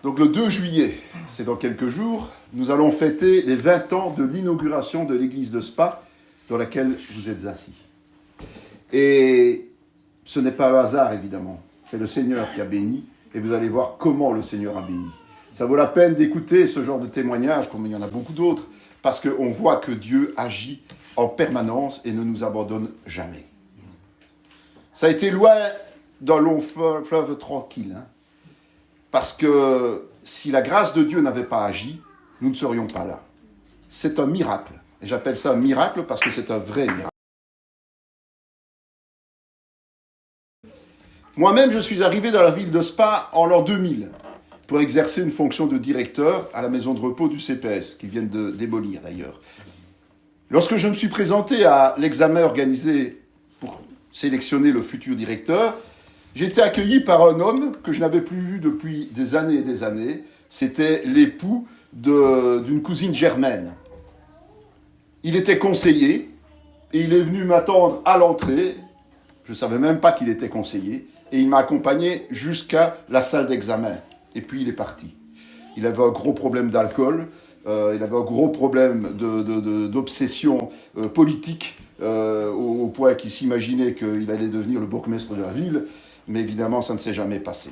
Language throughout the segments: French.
Donc le 2 juillet, c'est dans quelques jours, nous allons fêter les 20 ans de l'inauguration de l'église de Spa, dans laquelle vous êtes assis. Et ce n'est pas un hasard, évidemment. C'est le Seigneur qui a béni, et vous allez voir comment le Seigneur a béni. Ça vaut la peine d'écouter ce genre de témoignages, comme il y en a beaucoup d'autres, parce qu'on voit que Dieu agit en permanence et ne nous abandonne jamais. Ça a été loin d'un long fleuve tranquille, hein, parce que si la grâce de Dieu n'avait pas agi, nous ne serions pas là. C'est un miracle. Et j'appelle ça un miracle parce que c'est un vrai miracle. Moi-même, je suis arrivé dans la ville de Spa en l'an 2000 pour exercer une fonction de directeur à la maison de repos du CPS, qu'ils viennent de démolir d'ailleurs. Lorsque je me suis présenté à l'examen organisé pour sélectionner le futur directeur, j'ai été accueilli par un homme que je n'avais plus vu depuis des années et des années. C'était l'époux d'une cousine germaine. Il était conseiller et il est venu m'attendre à l'entrée. Je ne savais même pas qu'il était conseiller. Et il m'a accompagné jusqu'à la salle d'examen. Et puis il est parti. Il avait un gros problème d'alcool. Il avait un gros problème d'obsession politique, au point qu'il s'imaginait qu'il allait devenir le bourgmestre de la ville. Mais évidemment, ça ne s'est jamais passé.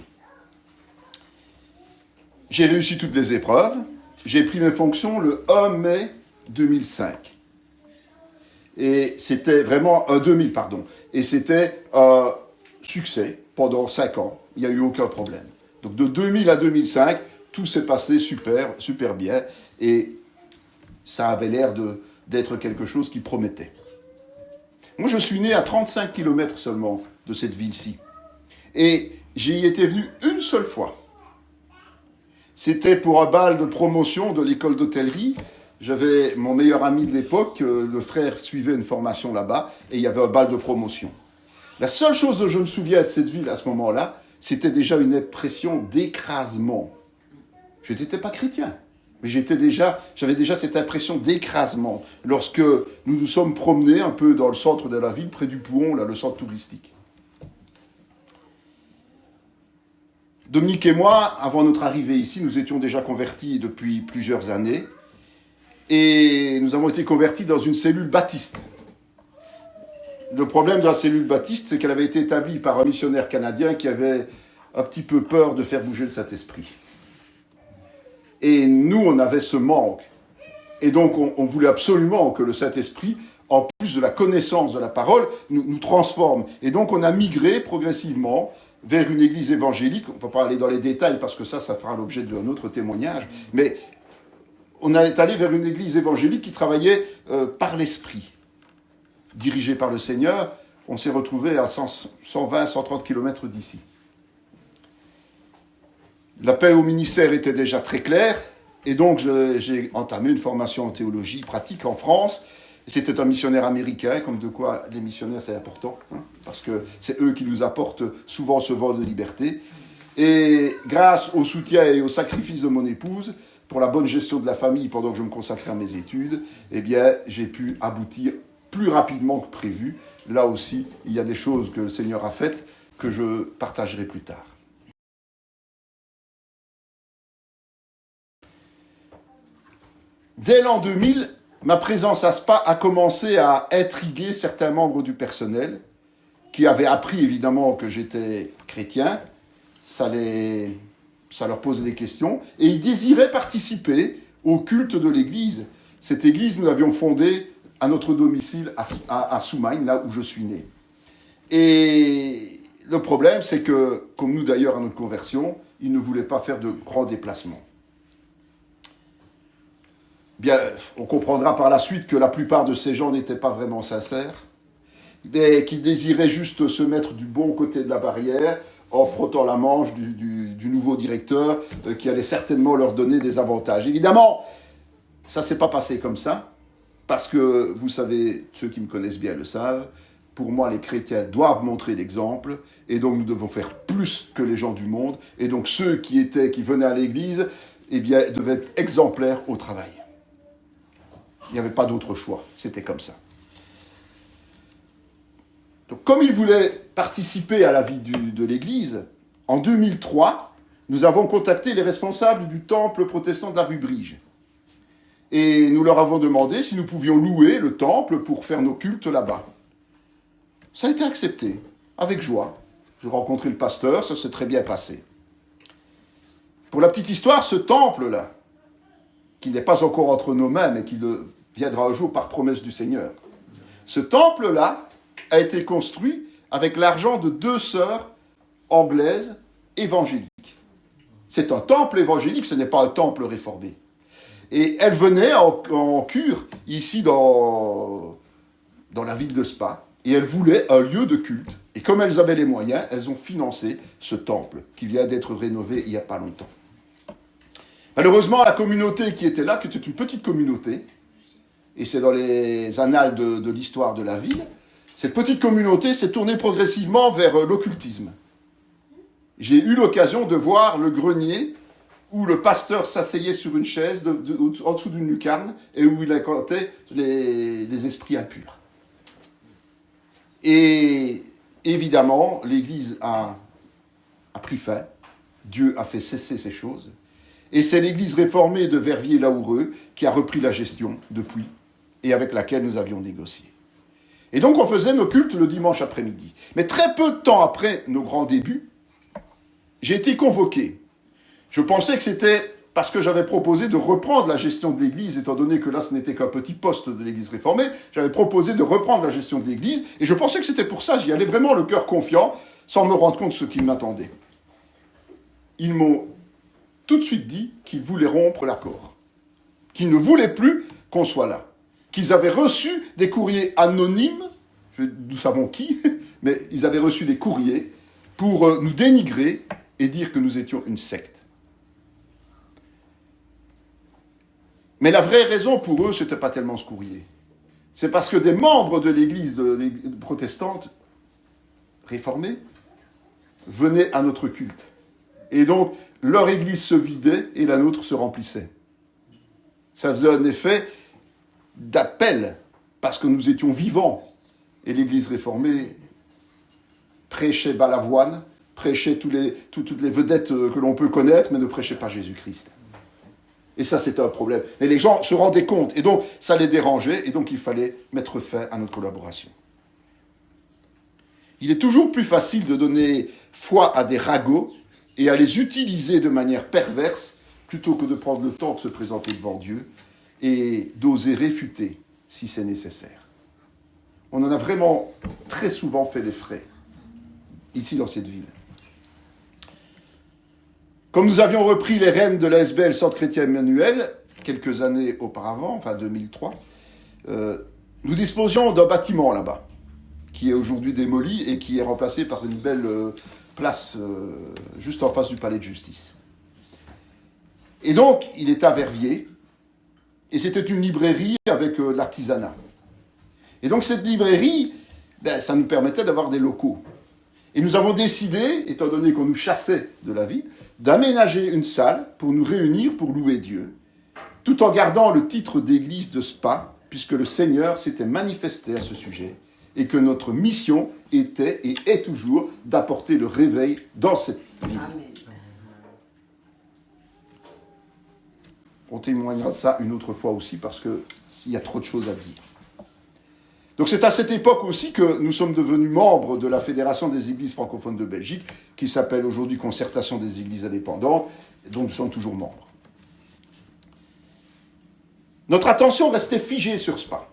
J'ai réussi toutes les épreuves. J'ai pris mes fonctions le 1 mai 2005. Et c'était vraiment... 2000, pardon. Et c'était un succès pendant 5 ans. Il n'y a eu aucun problème. Donc de 2000 à 2005, tout s'est passé super, super bien. Et ça avait l'air d'être quelque chose qui promettait. Moi, je suis né à 35 km seulement de cette ville-ci. Et j'y étais venu une seule fois. C'était pour un bal de promotion de l'école d'hôtellerie. J'avais mon meilleur ami de l'époque, le frère suivait une formation là-bas, et il y avait un bal de promotion. La seule chose dont je me souviens de cette ville à ce moment-là, c'était déjà une impression d'écrasement. Je n'étais pas chrétien, mais j'avais déjà cette impression d'écrasement lorsque nous nous sommes promenés un peu dans le centre de la ville, près du Pouhon, là, le centre touristique. Dominique et moi, avant notre arrivée ici, nous étions déjà convertis depuis plusieurs années. Et nous avons été convertis dans une cellule baptiste. Le problème de la cellule baptiste, c'est qu'elle avait été établie par un missionnaire canadien qui avait un petit peu peur de faire bouger le Saint-Esprit. Et nous, on avait ce manque. Et donc, on voulait absolument que le Saint-Esprit, en plus de la connaissance de la parole, nous transforme. Et donc, on a migré progressivement vers une église évangélique. On ne va pas aller dans les détails parce que ça fera l'objet d'un autre témoignage. Mais on est allé vers une église évangélique qui travaillait par l'esprit. Dirigée par le Seigneur, on s'est retrouvé à 120, 130 km d'ici. L'appel au ministère était déjà très clair, et donc j'ai entamé une formation en théologie pratique en France. C'était un missionnaire américain, comme de quoi les missionnaires c'est important, hein, parce que c'est eux qui nous apportent souvent ce vent de liberté. Et grâce au soutien et au sacrifice de mon épouse, pour la bonne gestion de la famille pendant que je me consacrais à mes études, eh bien, j'ai pu aboutir plus rapidement que prévu. Là aussi, il y a des choses que le Seigneur a faites que je partagerai plus tard. Dès l'an 2000, ma présence à Spa a commencé à intriguer certains membres du personnel qui avaient appris évidemment que j'étais chrétien. Ça leur posait des questions et ils désiraient participer au culte de l'église. Cette église, nous l'avions fondée à notre domicile à Soumagne, là où je suis né. Et le problème, c'est que, comme nous d'ailleurs à notre conversion, ils ne voulaient pas faire de grands déplacements. Bien, on comprendra par la suite que la plupart de ces gens n'étaient pas vraiment sincères, mais qui désiraient juste se mettre du bon côté de la barrière en frottant la manche du nouveau directeur qui allait certainement leur donner des avantages. Évidemment, ça ne s'est pas passé comme ça. Parce que, vous savez, ceux qui me connaissent bien le savent, pour moi, les chrétiens doivent montrer l'exemple, et donc nous devons faire plus que les gens du monde, et donc ceux qui venaient à l'église, eh bien, devaient être exemplaires au travail. Il n'y avait pas d'autre choix, c'était comme ça. Donc, comme ils voulaient participer à la vie de l'église, en 2003, nous avons contacté les responsables du temple protestant de la rue Brige. Et nous leur avons demandé si nous pouvions louer le temple pour faire nos cultes là-bas. Ça a été accepté, avec joie. J'ai rencontré le pasteur, ça s'est très bien passé. Pour la petite histoire, ce temple-là, qui n'est pas encore entre nos mains, mais qui le viendra un jour par promesse du Seigneur, ce temple-là a été construit avec l'argent de 2 sœurs anglaises évangéliques. C'est un temple évangélique, ce n'est pas un temple réformé. Et elles venaient en cure, ici dans la ville de Spa, et elles voulaient un lieu de culte. Et comme elles avaient les moyens, elles ont financé ce temple, qui vient d'être rénové il n'y a pas longtemps. Malheureusement, la communauté qui était là, qui était une petite communauté, et c'est dans les annales de l'histoire de la ville, cette petite communauté s'est tournée progressivement vers l'occultisme. J'ai eu l'occasion de voir le grenier où le pasteur s'asseyait sur une chaise en dessous d'une lucarne et où il incantait les esprits impurs. Et évidemment, l'Église a pris fin. Dieu a fait cesser ces choses. Et c'est l'Église réformée de Verviers-Laoureux qui a repris la gestion depuis et avec laquelle nous avions négocié. Et donc on faisait nos cultes le dimanche après-midi. Mais très peu de temps après nos grands débuts, j'ai été convoqué. Je pensais que c'était parce que j'avais proposé de reprendre la gestion de l'Église, étant donné que là ce n'était qu'un petit poste de l'Église réformée, j'avais proposé de reprendre la gestion de l'Église, et je pensais que c'était pour ça, j'y allais vraiment le cœur confiant, sans me rendre compte de ce qui m'attendait. Ils m'ont tout de suite dit qu'ils voulaient rompre l'accord, qu'ils ne voulaient plus qu'on soit là, qu'ils avaient reçu des courriers anonymes, nous savons qui, mais ils avaient reçu des courriers pour nous dénigrer et dire que nous étions une secte. Mais la vraie raison pour eux, ce n'était pas tellement ce courrier. C'est parce que des membres de l'Église protestante réformée venaient à notre culte. Et donc, leur Église se vidait et la nôtre se remplissait. Ça faisait un effet d'appel, parce que nous étions vivants. Et l'Église réformée prêchait Balavoine, prêchait toutes les vedettes que l'on peut connaître, mais ne prêchait pas Jésus-Christ. Et ça, c'était un problème. Et les gens se rendaient compte, et donc ça les dérangeait, et donc il fallait mettre fin à notre collaboration. Il est toujours plus facile de donner foi à des ragots et à les utiliser de manière perverse, plutôt que de prendre le temps de se présenter devant Dieu et d'oser réfuter si c'est nécessaire. On en a vraiment très souvent fait les frais, ici dans cette ville. Comme nous avions repris les rênes de l'ASBL Centre Chrétien Emmanuel, quelques années auparavant, enfin 2003, nous disposions d'un bâtiment là-bas, qui est aujourd'hui démoli et qui est remplacé par une belle place juste en face du palais de justice. Et donc, il était à Verviers, et c'était une librairie avec l'artisanat. Et donc cette librairie, ça nous permettait d'avoir des locaux. Et nous avons décidé, étant donné qu'on nous chassait de la ville, d'aménager une salle pour nous réunir pour louer Dieu, tout en gardant le titre d'église de Spa, puisque le Seigneur s'était manifesté à ce sujet, et que notre mission était et est toujours d'apporter le réveil dans cette ville. Amen. On témoignera de ça une autre fois aussi, parce qu'il y a trop de choses à dire. Donc c'est à cette époque aussi que nous sommes devenus membres de la Fédération des Églises francophones de Belgique, qui s'appelle aujourd'hui Concertation des Églises indépendantes, dont nous sommes toujours membres. Notre attention restait figée sur Spa.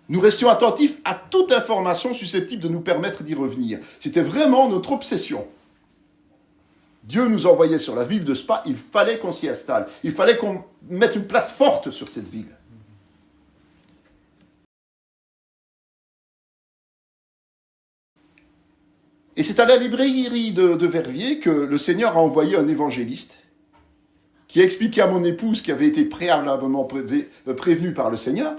Nous restions attentifs à toute information susceptible de nous permettre d'y revenir. C'était vraiment notre obsession. Dieu nous envoyait sur la ville de Spa, il fallait qu'on s'y installe. Il fallait qu'on mette une place forte sur cette ville. Et c'est à la librairie de Verviers que le Seigneur a envoyé un évangéliste qui a expliqué à mon épouse, qui avait été préalablement prévenue par le Seigneur,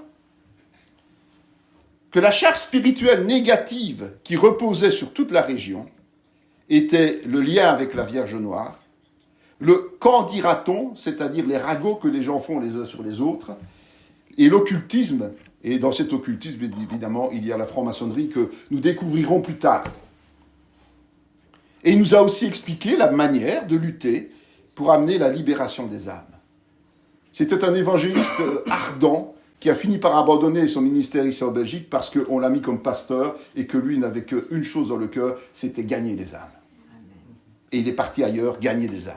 que la charge spirituelle négative qui reposait sur toute la région était le lien avec la Vierge Noire, le qu'en dira-t-on, c'est-à-dire les ragots que les gens font les uns sur les autres, et l'occultisme. Et dans cet occultisme, évidemment, il y a la franc-maçonnerie que nous découvrirons plus tard. Et il nous a aussi expliqué la manière de lutter pour amener la libération des âmes. C'était un évangéliste ardent qui a fini par abandonner son ministère ici en Belgique parce qu'on l'a mis comme pasteur et que lui n'avait qu'une chose dans le cœur, c'était gagner des âmes. Et il est parti ailleurs, gagner des âmes.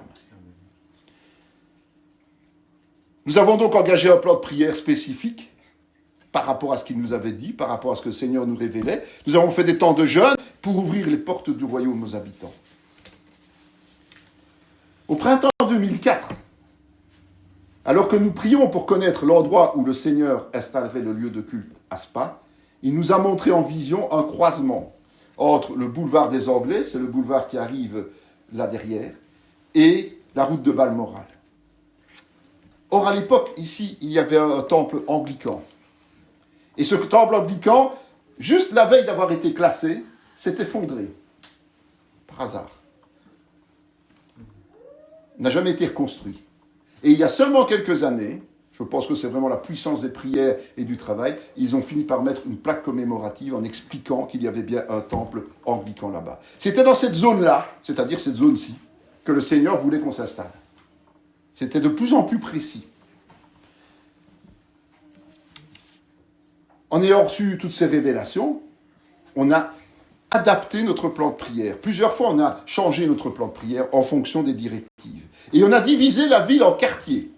Nous avons donc engagé un plan de prière spécifique par rapport à ce qu'il nous avait dit, par rapport à ce que le Seigneur nous révélait. Nous avons fait des temps de jeûne pour ouvrir les portes du royaume aux habitants. Au printemps 2004, alors que nous prions pour connaître l'endroit où le Seigneur installerait le lieu de culte à Spa, il nous a montré en vision un croisement entre le boulevard des Anglais, c'est le boulevard qui arrive là derrière, et la route de Balmoral. Or, à l'époque, ici, il y avait un temple anglican. Et ce temple anglican, juste la veille d'avoir été classé, s'est effondré. Par hasard. N'a jamais été reconstruit. Et il y a seulement quelques années, je pense que c'est vraiment la puissance des prières et du travail, ils ont fini par mettre une plaque commémorative en expliquant qu'il y avait bien un temple anglican là-bas. C'était dans cette zone-là, c'est-à-dire cette zone-ci, que le Seigneur voulait qu'on s'installe. C'était de plus en plus précis. En ayant reçu toutes ces révélations, on a adapté notre plan de prière. Plusieurs fois, on a changé notre plan de prière en fonction des directives. Et on a divisé la ville en quartiers.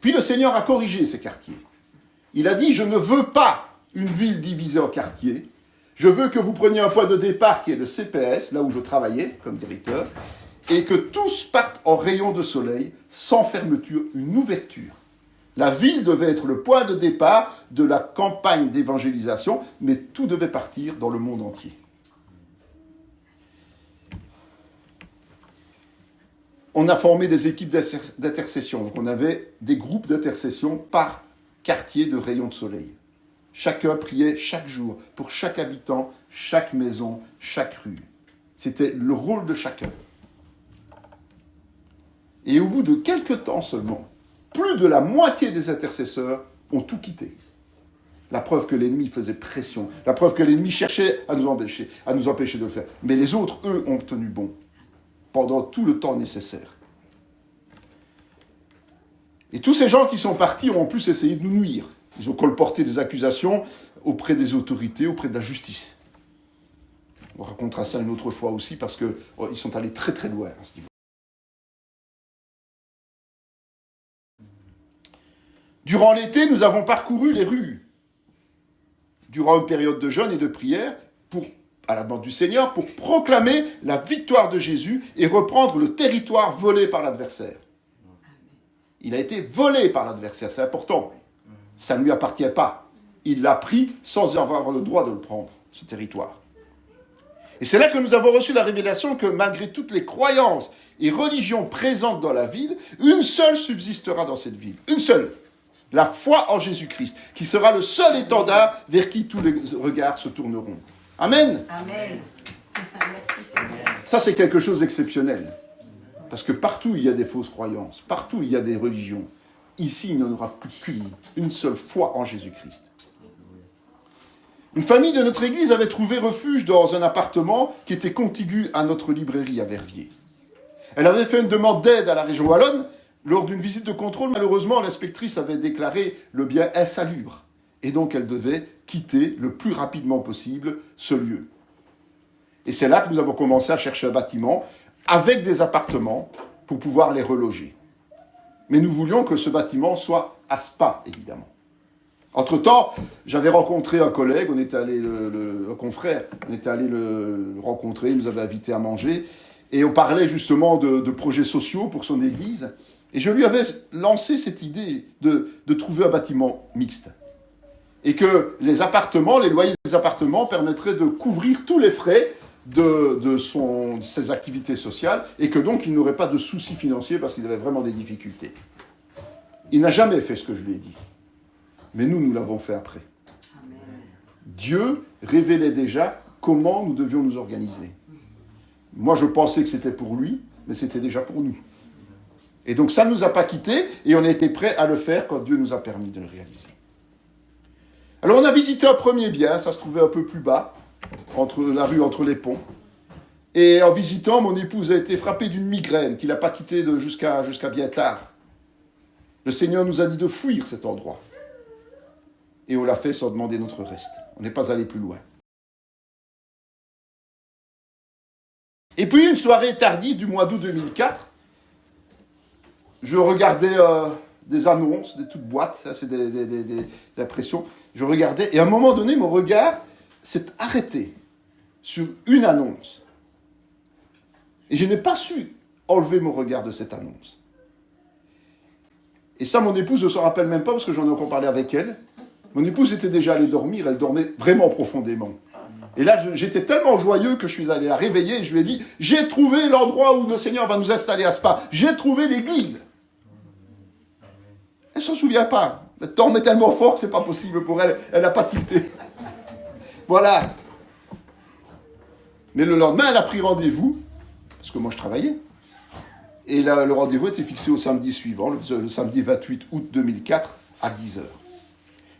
Puis le Seigneur a corrigé ces quartiers. Il a dit, je ne veux pas une ville divisée en quartiers. Je veux que vous preniez un point de départ qui est le CPS, là où je travaillais comme directeur, et que tous partent en rayon de soleil, sans fermeture, une ouverture. La ville devait être le point de départ de la campagne d'évangélisation, mais tout devait partir dans le monde entier. On a formé des équipes d'intercession. Donc on avait des groupes d'intercession par quartier de rayon de soleil. Chacun priait chaque jour pour chaque habitant, chaque maison, chaque rue. C'était le rôle de chacun. Et au bout de quelques temps seulement, plus de la moitié des intercesseurs ont tout quitté. La preuve que l'ennemi faisait pression, la preuve que l'ennemi cherchait à nous empêcher de le faire. Mais les autres, eux, ont tenu bon pendant tout le temps nécessaire. Et tous ces gens qui sont partis ont en plus essayé de nous nuire. Ils ont colporté des accusations auprès des autorités, auprès de la justice. On racontera ça une autre fois aussi parce qu'ils sont allés très très loin à ce niveau. Durant l'été, nous avons parcouru les rues, durant une période de jeûne et de prière, à la demande du Seigneur, pour proclamer la victoire de Jésus et reprendre le territoire volé par l'adversaire. Il a été volé par l'adversaire, c'est important. Ça ne lui appartient pas. Il l'a pris sans avoir le droit de le prendre, ce territoire. Et c'est là que nous avons reçu la révélation que malgré toutes les croyances et religions présentes dans la ville, une seule subsistera dans cette ville. Une seule. La foi en Jésus-Christ, qui sera le seul étendard vers qui tous les regards se tourneront. Amen. Amen. Merci Seigneur. Ça, c'est quelque chose d'exceptionnel. Parce que partout, il y a des fausses croyances. Partout, il y a des religions. Ici, il n'y en aura plus qu'une seule foi en Jésus-Christ. Une famille de notre église avait trouvé refuge dans un appartement qui était contigu à notre librairie à Verviers. Elle avait fait une demande d'aide à la région wallonne. Lors d'une visite de contrôle, malheureusement, l'inspectrice avait déclaré le bien insalubre. Et donc, elle devait quitter le plus rapidement possible ce lieu. Et c'est là que nous avons commencé à chercher un bâtiment avec des appartements pour pouvoir les reloger. Mais nous voulions que ce bâtiment soit à Spa, évidemment. Entre-temps, j'avais rencontré un collègue, on était allé un confrère, on était allé le rencontrer, il nous avait invités à manger, et on parlait justement de projets sociaux pour son église. Et je lui avais lancé cette idée de trouver un bâtiment mixte. Et que les loyers des appartements permettraient de couvrir tous les frais de ses activités sociales, et que donc il n'aurait pas de soucis financiers parce qu'ils avaient vraiment des difficultés. Il n'a jamais fait ce que je lui ai dit. Mais nous l'avons fait après. Amen. Dieu révélait déjà comment nous devions nous organiser. Moi, je pensais que c'était pour lui, mais c'était déjà pour nous. Et donc, ça ne nous a pas quittés, et on a été prêts à le faire quand Dieu nous a permis de le réaliser. Alors, on a visité un premier bien, ça se trouvait un peu plus bas, entre la rue, entre les ponts. Et en visitant, mon épouse a été frappée d'une migraine qui l'a pas quittée jusqu'à bien tard. Le Seigneur nous a dit de fuir cet endroit. Et on l'a fait sans demander notre reste. On n'est pas allé plus loin. Et puis, une soirée tardive du mois d'août 2004, je regardais des annonces, des toutes boîtes, ça c'est des impressions. Je regardais, et à un moment donné, mon regard s'est arrêté sur une annonce. Et je n'ai pas su enlever mon regard de cette annonce. Et ça, mon épouse ne se rappelle même pas, parce que j'en ai encore parlé avec elle. Mon épouse était déjà allée dormir, elle dormait vraiment profondément. Et là, j'étais tellement joyeux que je suis allé la réveiller et je lui ai dit, j'ai trouvé l'endroit où le Seigneur va nous installer à Spa. J'ai trouvé l'église. Elle ne s'en souvient pas. Elle dormait tellement fort que ce n'est pas possible pour elle. Elle n'a pas tilté. Voilà. Mais le lendemain, elle a pris rendez-vous, parce que moi je travaillais. Et là, le rendez-vous était fixé au samedi suivant, le samedi 28 août 2004, à 10h.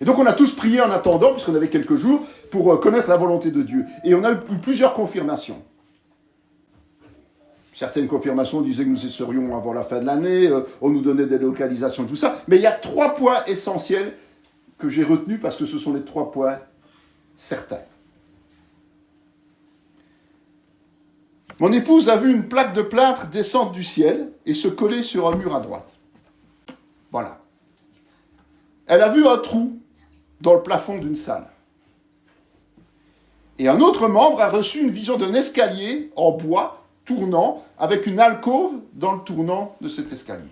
Et donc on a tous prié en attendant, puisqu'on avait quelques jours, pour connaître la volonté de Dieu. Et on a eu plusieurs confirmations. Certaines confirmations disaient que nous y serions avant la fin de l'année, on nous donnait des localisations, tout ça. Mais il y a 3 points essentiels que j'ai retenus, parce que ce sont les 3 points certains. Mon épouse a vu une plaque de plâtre descendre du ciel et se coller sur un mur à droite. Voilà. Elle a vu un trou dans le plafond d'une salle. Et un autre membre a reçu une vision d'un escalier en bois tournant avec une alcôve dans le tournant de cet escalier.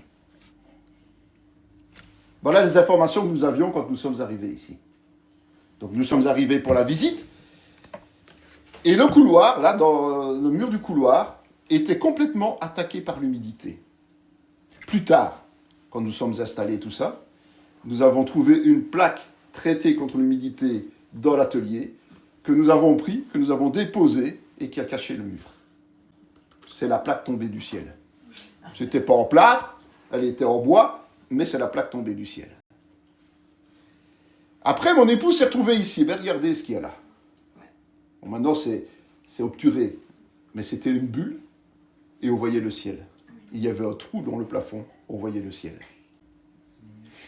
Voilà les informations que nous avions quand nous sommes arrivés ici. Donc nous sommes arrivés pour la visite. Et le couloir, là, dans le mur du couloir, était complètement attaqué par l'humidité. Plus tard, quand nous sommes installés tout ça, nous avons trouvé une plaque traitée contre l'humidité dans l'atelier que nous avons pris, que nous avons déposée et qui a caché le mur. C'est la plaque tombée du ciel. C'était pas en plâtre, elle était en bois, mais c'est la plaque tombée du ciel. Après, mon épouse s'est retrouvée ici. Ben, regardez ce qu'il y a là. Bon, maintenant, c'est obturé, mais c'était une bulle et on voyait le ciel. Il y avait un trou dans le plafond, on voyait le ciel.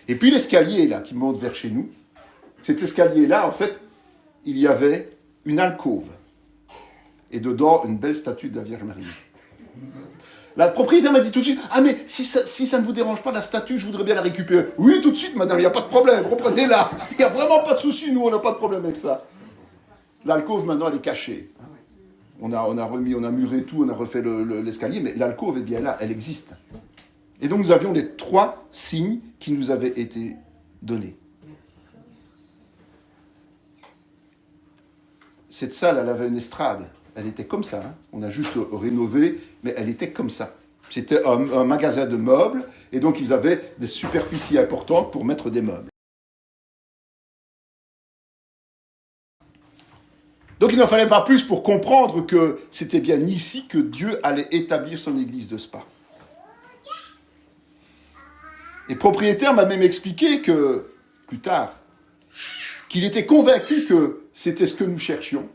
Et puis l'escalier là qui monte vers chez nous, cet escalier-là, en fait, il y avait une alcôve et dedans une belle statue de la Vierge Marie. La propriétaire m'a dit tout de suite, ah mais si ça ne vous dérange pas la statue, je voudrais bien la récupérer. Oui, tout de suite, madame, il n'y a pas de problème, reprenez-la. Il n'y a vraiment pas de souci, nous, on n'a pas de problème avec ça. L'alcôve, maintenant, elle est cachée. On a muré tout, on a refait l'escalier, mais l'alcôve est bien là, elle existe. Et donc, nous avions les 3 signes qui nous avaient été donnés. Cette salle, elle avait une estrade. Elle était comme ça. Hein. On a juste rénové, mais elle était comme ça. C'était un magasin de meubles, et donc ils avaient des superficies importantes pour mettre des meubles. Donc il n'en fallait pas plus pour comprendre que c'était bien ici que Dieu allait établir son église de Spa. Et le propriétaire m'a même expliqué que, plus tard, qu'il était convaincu que c'était ce que nous cherchions,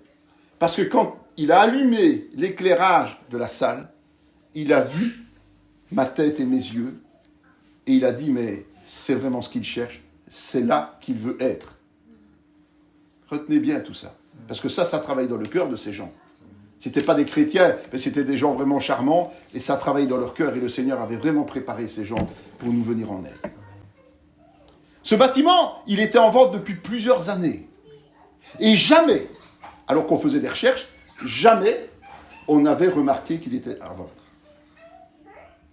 parce que quand il a allumé l'éclairage de la salle, il a vu ma tête et mes yeux, et il a dit, mais c'est vraiment ce qu'il cherche, c'est là qu'il veut être. Retenez bien tout ça. Parce que ça travaille dans le cœur de ces gens. Ce n'étaient pas des chrétiens, mais c'était des gens vraiment charmants, et ça travaille dans leur cœur, et le Seigneur avait vraiment préparé ces gens pour nous venir en aide. Ce bâtiment, il était en vente depuis plusieurs années. Et jamais, alors qu'on faisait des recherches, jamais on avait remarqué qu'il était à vendre.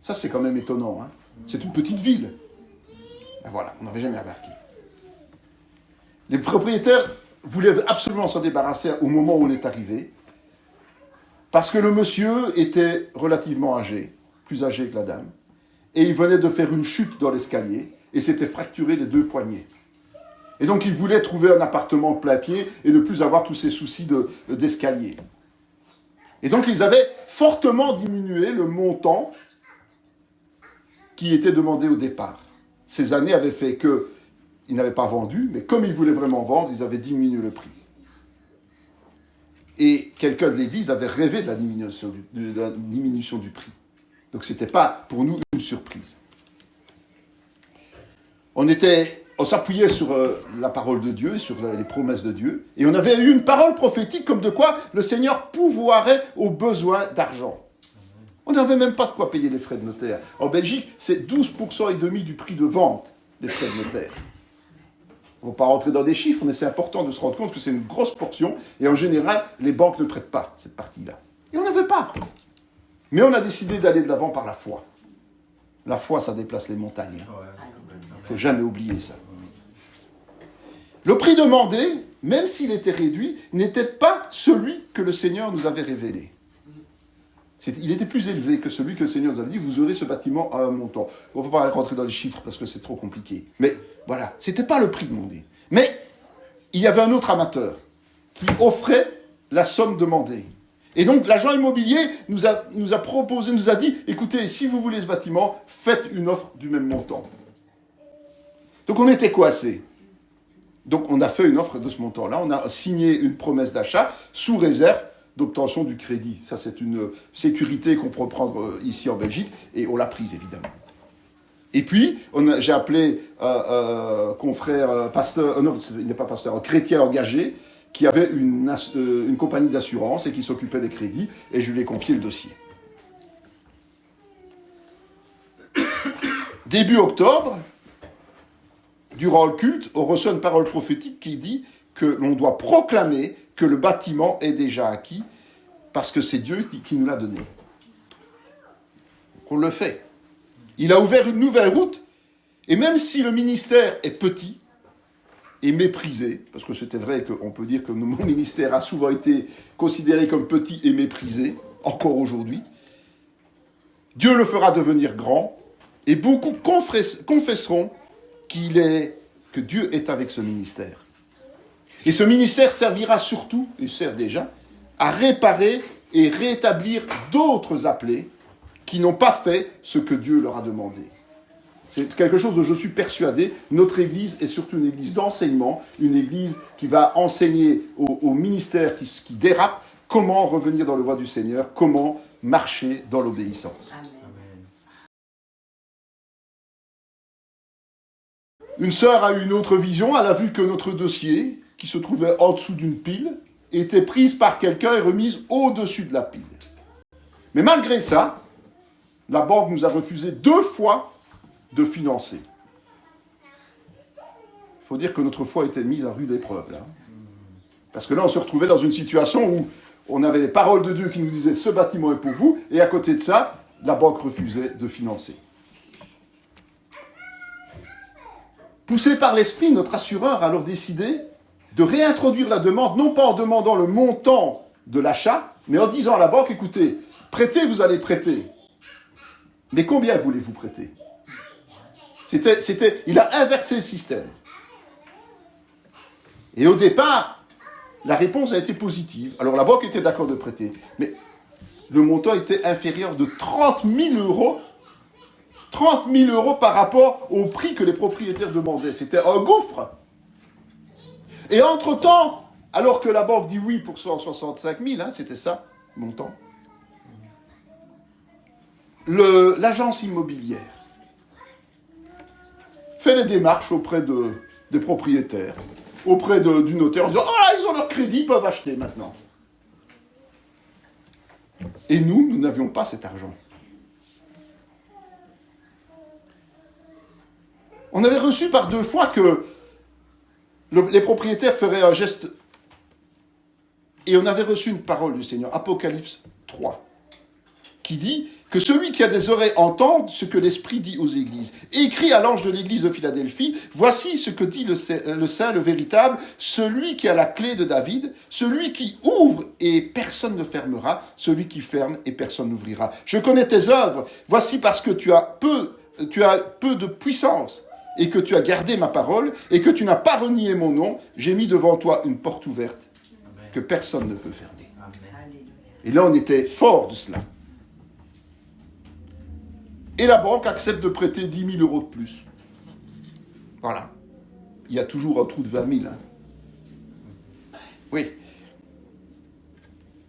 Ça, c'est quand même étonnant. Hein. C'est une petite ville. Ben voilà, on n'avait jamais remarqué. Les propriétaires voulait absolument s'en débarrasser au moment où on est arrivé, parce que le monsieur était relativement âgé, plus âgé que la dame, et il venait de faire une chute dans l'escalier, et s'était fracturé les 2 poignets. Et donc il voulait trouver un appartement plein pied, et ne plus avoir tous ces soucis d'escalier. Et donc ils avaient fortement diminué le montant qui était demandé au départ. Ces années avaient fait que ils n'avaient pas vendu, mais comme ils voulaient vraiment vendre, ils avaient diminué le prix. Et quelqu'un de l'Église avait rêvé de la diminution du prix. Donc ce n'était pas pour nous une surprise. On s'appuyait sur la parole de Dieu, sur les promesses de Dieu, et on avait eu une parole prophétique comme de quoi le Seigneur pourvoirait aux besoins d'argent. On n'avait même pas de quoi payer les frais de notaire. En Belgique, c'est 12% et demi du prix de vente, les frais de notaire. On ne va pas rentrer dans des chiffres, mais c'est important de se rendre compte que c'est une grosse portion, et en général, les banques ne prêtent pas cette partie-là. Et on n'avait pas. Mais on a décidé d'aller de l'avant par la foi. La foi, ça déplace les montagnes. Il ne faut jamais oublier ça. Le prix demandé, même s'il était réduit, n'était pas celui que le Seigneur nous avait révélé. Il était plus élevé que celui que le Seigneur nous avait dit, vous aurez ce bâtiment à un montant. On ne va pas rentrer dans les chiffres parce que c'est trop compliqué. Mais voilà, ce n'était pas le prix demandé. Mais il y avait un autre amateur qui offrait la somme demandée. Et donc l'agent immobilier nous a proposé, nous a dit, écoutez, si vous voulez ce bâtiment, faites une offre du même montant. Donc on était coincés. Donc on a fait une offre de ce montant-là, on a signé une promesse d'achat sous réserve d'obtention du crédit. Ça, c'est une sécurité qu'on peut prendre ici en Belgique, et on l'a prise, évidemment. Et puis, j'ai appelé confrère, pasteur, non, il n'est pas pasteur, un chrétien engagé, qui avait une compagnie d'assurance et qui s'occupait des crédits, et je lui ai confié le dossier. Début octobre, durant le culte, on reçoit une parole prophétique qui dit que l'on doit proclamer que le bâtiment est déjà acquis, parce que c'est Dieu qui nous l'a donné. On le fait. Il a ouvert une nouvelle route, et même si le ministère est petit et méprisé, parce que c'était vrai qu'on peut dire que mon ministère a souvent été considéré comme petit et méprisé, encore aujourd'hui, Dieu le fera devenir grand, et beaucoup confesseront que Dieu est avec ce ministère. Et ce ministère servira surtout, et sert déjà, à réparer et rétablir d'autres appelés qui n'ont pas fait ce que Dieu leur a demandé. C'est quelque chose dont je suis persuadé. Notre Église est surtout une Église d'enseignement, une Église qui va enseigner aux ministères qui dérapent comment revenir dans le voie du Seigneur, comment marcher dans l'obéissance. Amen. Une sœur a eu une autre vision, elle a vu que notre dossier, qui se trouvait en dessous d'une pile, était prise par quelqu'un et remise au-dessus de la pile. Mais malgré ça, la banque nous a refusé 2 fois de financer. Il faut dire que notre foi était mise à rude épreuve, là. Parce que là, on se retrouvait dans une situation où on avait les paroles de Dieu qui nous disaient « ce bâtiment est pour vous », et à côté de ça, la banque refusait de financer. Poussé par l'esprit, notre assureur a alors décidé de réintroduire la demande, non pas en demandant le montant de l'achat, mais en disant à la banque, écoutez, prêtez, vous allez prêter. Mais combien voulez-vous prêter ? Il a inversé le système. Et au départ, la réponse a été positive. Alors la banque était d'accord de prêter, mais le montant était inférieur de 30 000 euros. 30 000 euros par rapport au prix que les propriétaires demandaient. C'était un gouffre. Et entre-temps, alors que la banque dit oui pour 165 000, c'était ça, le montant, l'agence immobilière fait les démarches auprès des propriétaires, auprès du notaire, en disant « Ah, ils ont leur crédit, ils peuvent acheter maintenant. » Et nous n'avions pas cet argent. On avait reçu par 2 fois que les propriétaires feraient un geste. Et on avait reçu une parole du Seigneur, Apocalypse 3, qui dit que celui qui a des oreilles entende ce que l'Esprit dit aux églises. Écrit à l'ange de l'église de Philadelphie, voici ce que dit le Saint, le véritable, celui qui a la clé de David, celui qui ouvre et personne ne fermera, celui qui ferme et personne n'ouvrira. Je connais tes œuvres, voici parce que tu as peu de puissance, et que tu as gardé ma parole, et que tu n'as pas renié mon nom, j'ai mis devant toi une porte ouverte que personne ne peut fermer. Amen. Et là, on était fort de cela. Et la banque accepte de prêter 10 000 euros de plus. Voilà. Il y a toujours un trou de 20 000. Oui.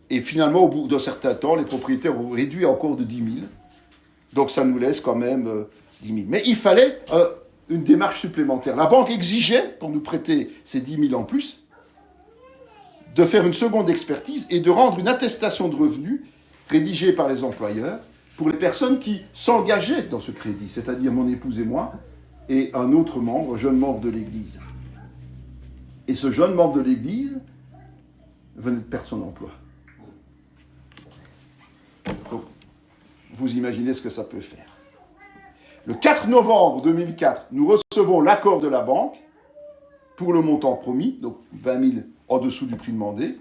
Et finalement, au bout d'un certain temps, les propriétaires ont réduit encore de 10 000. Donc ça nous laisse quand même 10 000. Mais il fallait une démarche supplémentaire. La banque exigeait, pour nous prêter ces 10 000 en plus, de faire une seconde expertise et de rendre une attestation de revenus rédigée par les employeurs pour les personnes qui s'engageaient dans ce crédit, c'est-à-dire mon épouse et moi, et un autre membre, jeune membre de l'Église. Et ce jeune membre de l'Église venait de perdre son emploi. Donc, vous imaginez ce que ça peut faire. Le 4 novembre 2004, nous recevons l'accord de la banque pour le montant promis, donc 20 000 en dessous du prix demandé.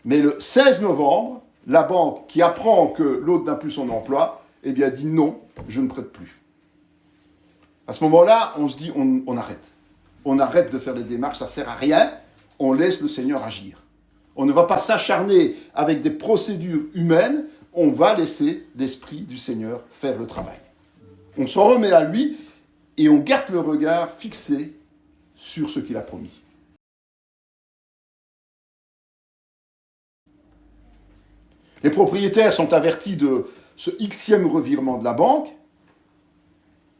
Mais le 16 novembre, la banque, qui apprend que l'autre n'a plus son emploi, eh bien dit non, je ne prête plus. À ce moment-là, on se dit, on arrête. On arrête de faire les démarches, ça ne sert à rien, on laisse le Seigneur agir. On ne va pas s'acharner avec des procédures humaines, on va laisser l'Esprit du Seigneur faire le travail. On s'en remet à lui et on garde le regard fixé sur ce qu'il a promis. Les propriétaires sont avertis de ce Xème revirement de la banque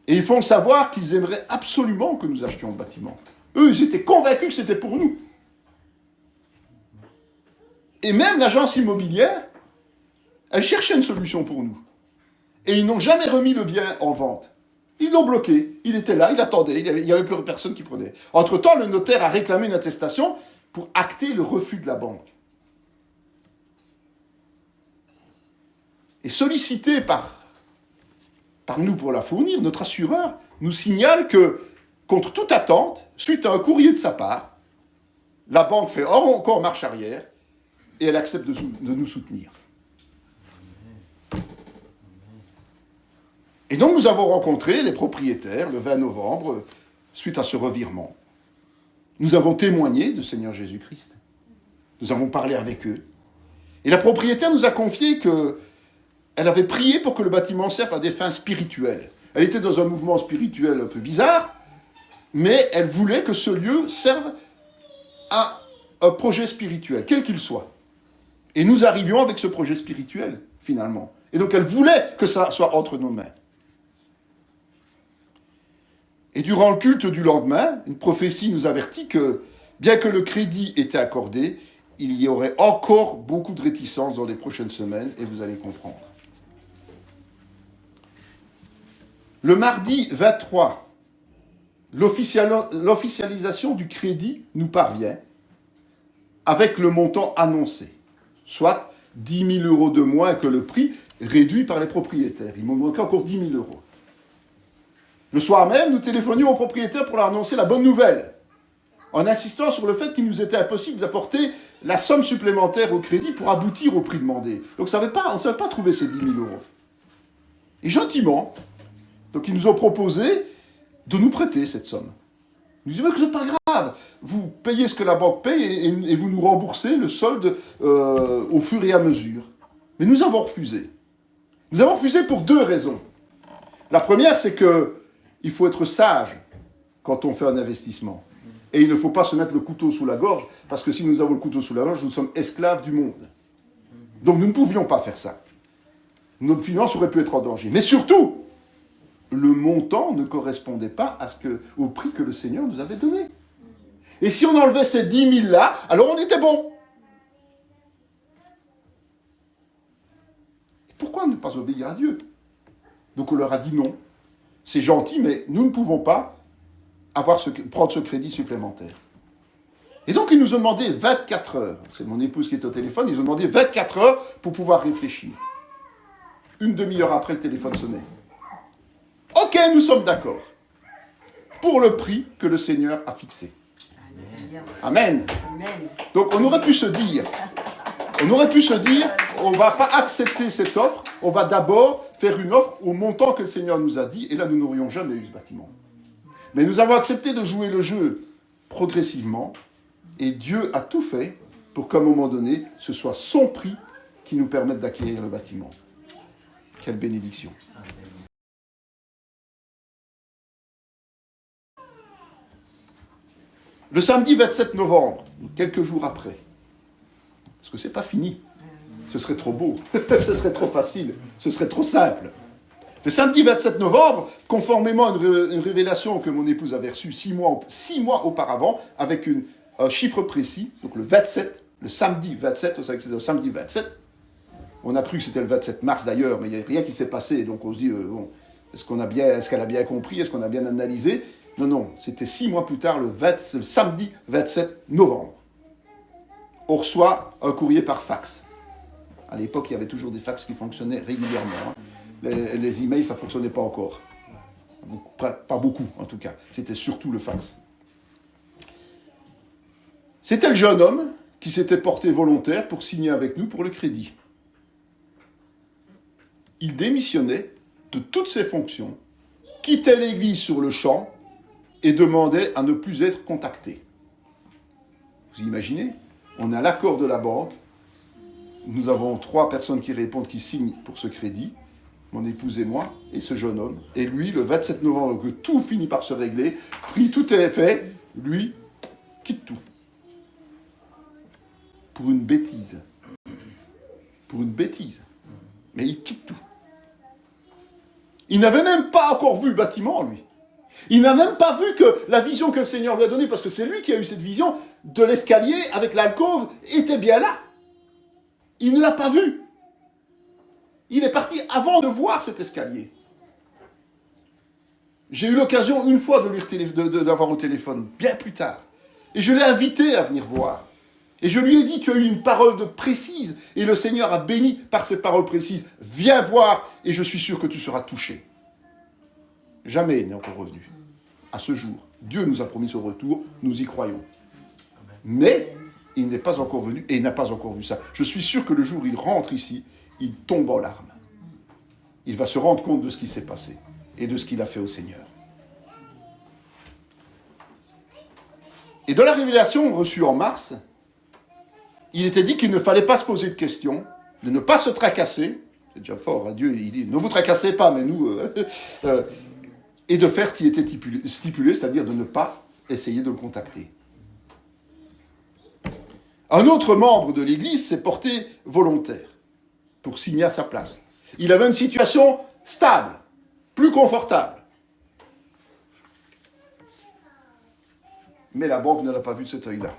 et ils font savoir qu'ils aimeraient absolument que nous achetions le bâtiment. Eux, ils étaient convaincus que c'était pour nous. Et même l'agence immobilière, elle cherchait une solution pour nous. Et ils n'ont jamais remis le bien en vente. Ils l'ont bloqué. Il était là, il attendait, il n'y avait plus personne qui prenait. Entre-temps, le notaire a réclamé une attestation pour acter le refus de la banque. Et sollicité par nous pour la fournir, notre assureur nous signale que, contre toute attente, suite à un courrier de sa part, la banque fait encore marche arrière et elle accepte de nous soutenir. Et donc nous avons rencontré les propriétaires le 20 novembre, suite à ce revirement. Nous avons témoigné du Seigneur Jésus-Christ. Nous avons parlé avec eux. Et la propriétaire nous a confié qu'elle avait prié pour que le bâtiment serve à des fins spirituelles. Elle était dans un mouvement spirituel un peu bizarre, mais elle voulait que ce lieu serve à un projet spirituel, quel qu'il soit. Et nous arrivions avec ce projet spirituel, finalement. Et donc elle voulait que ça soit entre nos mains. Et durant le culte du lendemain, une prophétie nous avertit que, bien que le crédit était accordé, il y aurait encore beaucoup de réticences dans les prochaines semaines, et vous allez comprendre. Le mardi 23, l'officialisation du crédit nous parvient avec le montant annoncé, soit 10 000 € de moins que le prix réduit par les propriétaires. Il m'en manquait encore 10 000 €. Le soir même, nous téléphonions aux propriétaires pour leur annoncer la bonne nouvelle, en insistant sur le fait qu'il nous était impossible d'apporter la somme supplémentaire au crédit pour aboutir au prix demandé. Donc on ne savait pas trouver ces 10 000 €. Et gentiment, donc ils nous ont proposé de nous prêter cette somme. Nous disaient que ce n'est pas grave, vous payez ce que la banque paye et vous nous remboursez le solde au fur et à mesure. Mais nous avons refusé. Nous avons refusé pour deux raisons. La première, c'est qu'il faut être sage quand on fait un investissement. Et il ne faut pas se mettre le couteau sous la gorge, parce que si nous avons le couteau sous la gorge, nous sommes esclaves du monde. Donc nous ne pouvions pas faire ça. Notre finance aurait pu être en danger. Mais surtout, le montant ne correspondait pas au prix que le Seigneur nous avait donné. Et si on enlevait ces 10 000 là, alors on était bon. Pourquoi ne pas obéir à Dieu? Donc on leur a dit non. C'est gentil, mais nous ne pouvons pas prendre ce crédit supplémentaire. Et donc ils nous ont demandé 24 heures. C'est mon épouse qui est au téléphone. Ils ont demandé 24 heures pour pouvoir réfléchir. Une demi-heure après, le téléphone sonnait. Ok, nous sommes d'accord. Pour le prix que le Seigneur a fixé. Amen. Amen. Donc on aurait pu se dire, on ne va pas accepter cette offre, on va d'abord faire une offre au montant que le Seigneur nous a dit, et là nous n'aurions jamais eu ce bâtiment. Mais nous avons accepté de jouer le jeu progressivement, et Dieu a tout fait pour qu'à un moment donné, ce soit son prix qui nous permette d'acquérir le bâtiment. Quelle bénédiction. Le samedi 27 novembre, quelques jours après, parce que ce n'est pas fini, Ce serait trop beau, ce serait trop facile, ce serait trop simple. Le samedi 27 novembre, conformément à une révélation que mon épouse avait reçue 6 mois auparavant, avec un chiffre précis, donc le 27, le samedi 27, vous savez que c'était le samedi 27, on a cru que c'était le 27 mars d'ailleurs, mais il n'y a rien qui s'est passé, donc on se dit, bon, est-ce qu'elle a bien compris, est-ce qu'on a bien analysé? Non, c'était 6 mois plus tard, le samedi 27 novembre. On reçoit un courrier par fax. À l'époque, il y avait toujours des fax qui fonctionnaient régulièrement. Les emails, ça ne fonctionnait pas encore. Pas beaucoup, en tout cas. C'était surtout le fax. C'était le jeune homme qui s'était porté volontaire pour signer avec nous pour le crédit. Il démissionnait de toutes ses fonctions, quittait l'église sur le champ et demandait à ne plus être contacté. Vous imaginez? On a l'accord de la banque. Nous avons 3 personnes qui répondent, qui signent pour ce crédit. Mon épouse et moi, et ce jeune homme. Et lui, le 27 novembre, que tout finit par se régler, puis tout est fait, lui, quitte tout. Pour une bêtise. Pour une bêtise. Mais il quitte tout. Il n'avait même pas encore vu le bâtiment, lui. Il n'a même pas vu que la vision que le Seigneur lui a donnée, parce que c'est lui qui a eu cette vision de l'escalier avec l'alcôve, était bien là. Il ne l'a pas vu. Il est parti avant de voir cet escalier. J'ai eu l'occasion une fois d'avoir au téléphone, bien plus tard. Et je l'ai invité à venir voir. Et je lui ai dit, tu as eu une parole précise, et le Seigneur a béni par cette parole précise. Viens voir, et je suis sûr que tu seras touché. Jamais il n'est encore revenu. À ce jour, Dieu nous a promis son retour, nous y croyons. Mais il n'est pas encore venu, et il n'a pas encore vu ça. Je suis sûr que le jour où il rentre ici, il tombe en larmes. Il va se rendre compte de ce qui s'est passé et de ce qu'il a fait au Seigneur. Et dans la révélation reçue en mars, il était dit qu'il ne fallait pas se poser de questions, de ne pas se tracasser. C'est déjà fort, hein, Dieu il dit, ne vous tracassez pas, mais nous... et de faire ce qui était stipulé, c'est-à-dire de ne pas essayer de le contacter. Un autre membre de l'Église s'est porté volontaire pour signer à sa place. Il avait une situation stable, plus confortable. Mais la banque ne l'a pas vu de cet œil-là.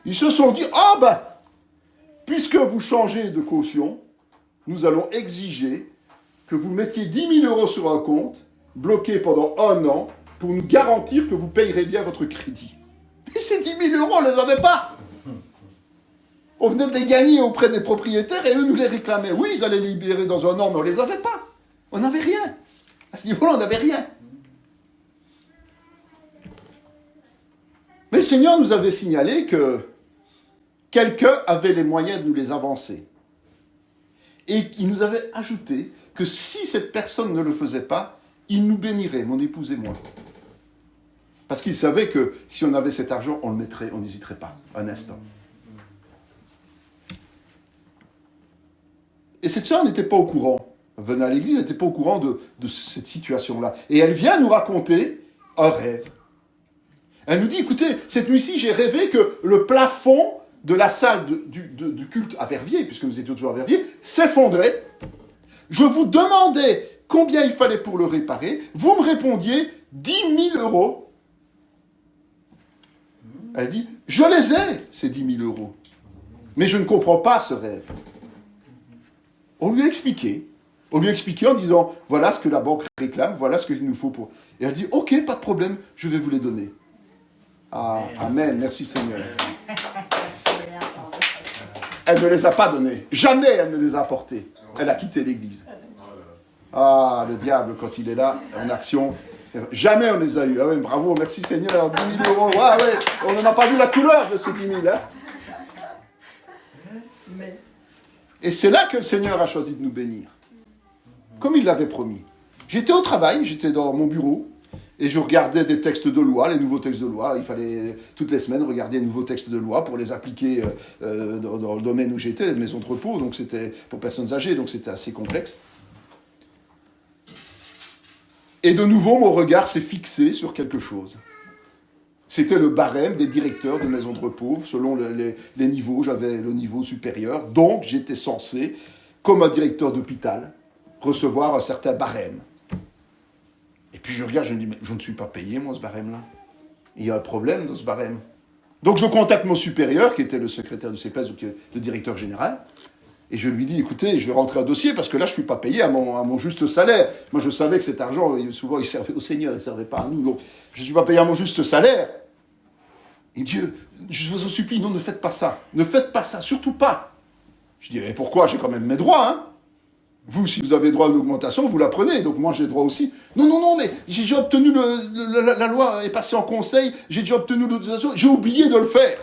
Ils se sont dit, puisque vous changez de caution, nous allons exiger que vous mettiez 10 000 € sur un compte, bloqué pendant 1 an, pour nous garantir que vous payerez bien votre crédit. Mais ces 10 000 €, on ne les avait pas. On venait de les gagner auprès des propriétaires et eux nous les réclamaient. Oui, ils allaient les libérer dans 1 an, mais on ne les avait pas. On n'avait rien. À ce niveau-là, on n'avait rien. Mais le Seigneur nous avait signalé que quelqu'un avait les moyens de nous les avancer. Et il nous avait ajouté que si cette personne ne le faisait pas, il nous bénirait, mon épouse et moi. Parce qu'il savait que si on avait cet argent, on le mettrait, on n'hésiterait pas un instant. Et cette sœur n'était pas au courant. Elle venait à l'église, elle n'était pas au courant de cette situation-là. Et elle vient nous raconter un rêve. Elle nous dit, écoutez, cette nuit-ci, j'ai rêvé que le plafond de la salle du culte à Verviers, puisque nous étions toujours à Verviers, s'effondrait. Je vous demandais combien il fallait pour le réparer. Vous me répondiez 10 000 €. Elle dit, je les ai, ces 10 000 €. Mais je ne comprends pas ce rêve. On lui a expliqué. On lui a expliqué en disant, voilà ce que la banque réclame, voilà ce qu'il nous faut pour... Et elle dit, ok, pas de problème, je vais vous les donner. Ah, amen, merci Seigneur. Elle ne les a pas donnés. Jamais elle ne les a apportés. Elle a quitté l'église. Ah, le diable, quand il est là, en action, jamais on les a eus. Ah ouais, bravo, merci Seigneur, 10 000 €. Ouais, on n'en a pas vu la couleur de ces 10 000. Hein. Et c'est là que le Seigneur a choisi de nous bénir. Comme il l'avait promis. J'étais au travail, j'étais dans mon bureau, et je regardais des textes de loi, les nouveaux textes de loi. Il fallait toutes les semaines regarder les nouveaux textes de loi pour les appliquer dans le domaine où j'étais, les maisons de repos, donc c'était pour personnes âgées, donc c'était assez complexe. Et de nouveau, mon regard s'est fixé sur quelque chose. C'était le barème des directeurs de maisons de repos, selon les niveaux. J'avais le niveau supérieur. Donc, j'étais censé, comme un directeur d'hôpital, recevoir un certain barème. Et puis je regarde, je me dis, mais je ne suis pas payé, moi, ce barème-là. Il y a un problème dans ce barème. Donc, je contacte mon supérieur, qui était le secrétaire du CPS, donc le directeur général, et je lui dis, écoutez, je vais rentrer un dossier, parce que là, je ne suis pas payé à mon juste salaire. Moi, je savais que cet argent, souvent, il servait au Seigneur, il ne servait pas à nous. Donc, je ne suis pas payé à mon juste salaire. Et Dieu, je vous en supplie, non, ne faites pas ça. Ne faites pas ça, surtout pas. Je dis, mais pourquoi? J'ai quand même mes droits, hein. Vous, si vous avez droit à une augmentation, vous la prenez. Donc moi, j'ai droit aussi. Non, mais j'ai déjà obtenu la loi est passée en conseil. J'ai déjà obtenu l'autorisation. J'ai oublié de le faire.